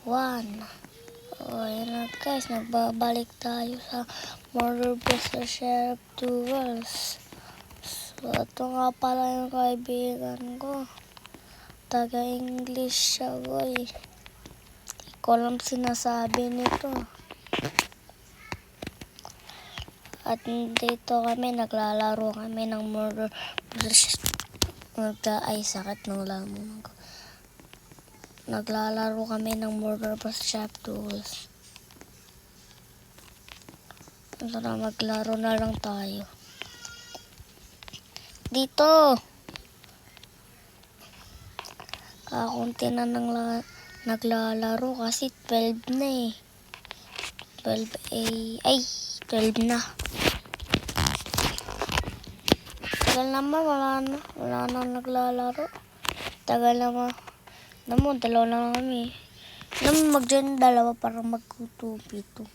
1. O, yun na guys, nagbabalik tayo sa Murder Buster Sheriff Duels. So, ito nga pala yung kaibigan ko. Taga-English siya, boy. Hindi ko alam sinasabi nito. At dito kami, naglalaro kami ng Murder Buster. Ay, sakit ng lamon ko. Naglalaro kami ng Murder Buster Sheriff Duels. Tara, maglaro na lang tayo. Dito! Kakunti na nang naglalaro kasi 12 na eh. 12A. Ay, 12 na. Tagal naman, wala na naglalaro. Tagal naman. Naman, dalawa na lang kami. Naman, mag-join dalawa para magkutupito.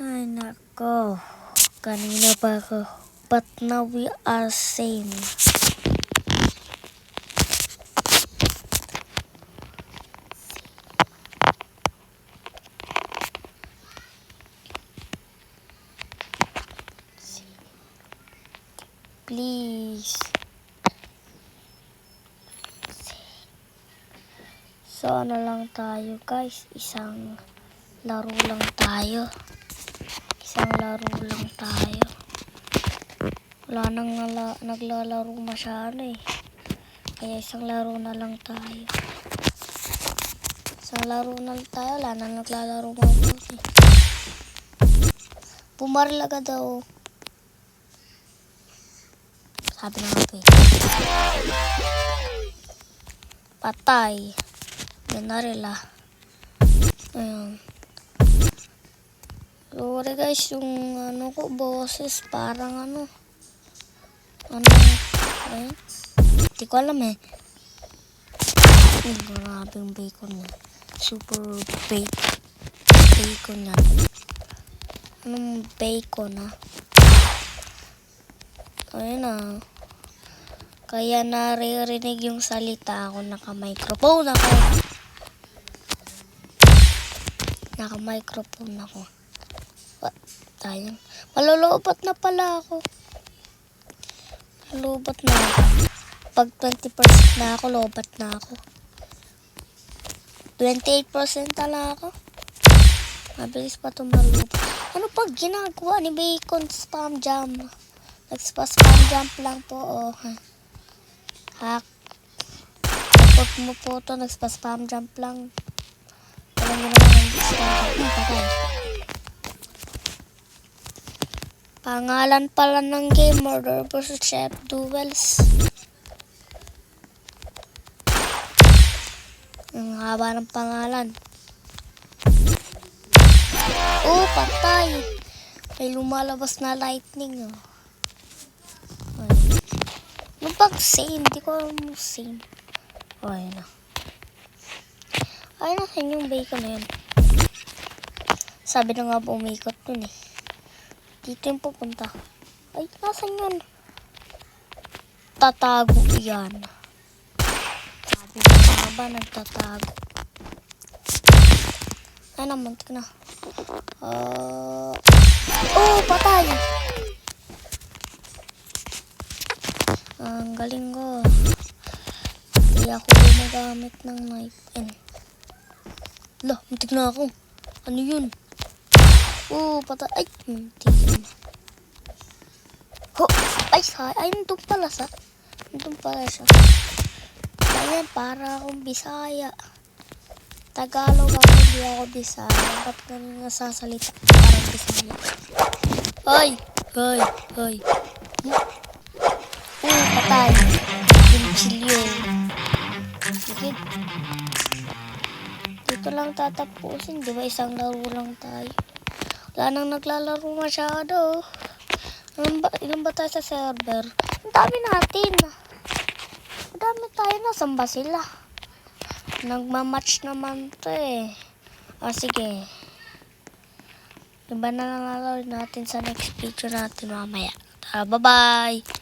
Ay, nako. Kanina pa ako. But now we are same. Please. So, ano lang tayo, guys? Isang laro lang tayo. Wala nang naglalaro masyado eh. Kaya isang laro na lang tayo. Wala nang naglalaro mabuti. Bumaril agad daw. Sabi na nga patay. Binaril ah. Ayun. Sorry guys, yung ano ko, boses parang ano. Ayun. Hindi ko alam eh. Maraming bacon yan. Super bacon yan. Anong bacon ah? Ayun ah. Kaya naririnig yung salita ako. Naka-microphone ako. Tayang. Malulubat na pala ako. Pag 20% na ako, lobat na ako. 28% na ako. Mabilis pa ito malubat. Ano pag ginagawa ni Bacon? Spam jump. Nagpa-spam jump lang po. Oh. Hack. Report mo po ito. Nagpa-spam jump lang. Walang ginawa ng spam jump. Patay. Pangalan pala ng game, Murder Buster Sheriff Duels. Ang haba ng pangalan. Oh, patay. May lumalabas na lightning. Oh. Ano bang same? Hindi ko alam yung same. Oh, ayun na. Ayun na yung bacon na yun. Sabi na nga ba umikot dun eh. Dito yung pupunta. Ay, nasan yun? Tatago yan. Sabi na nga ba nagtatago? Ay, namuntik na. Oh, patay! Ang galing ko. Hindi ako gumagamit ng knife. Muntik na ako. Ano yun? Oh, patay. Ay, muntik na. Ay, nandun pala siya. Ayan, para akong Bisaya. Tagalog ako, hindi ako Bisaya. Ba't nang nasasalita parang Bisaya? Hoy! Patay. Pinchilyo. Sige. Dito lang tatapusin. Di ba isang laro lang tayo? Wala nang naglalaro masyado. Ilan ba tayo sa server? Ang dami natin. Madami tayo na. Saan ba sila? Nagmamatch naman to eh. Sige. Iba na lang natin sa next picture natin mamaya. Bye-bye!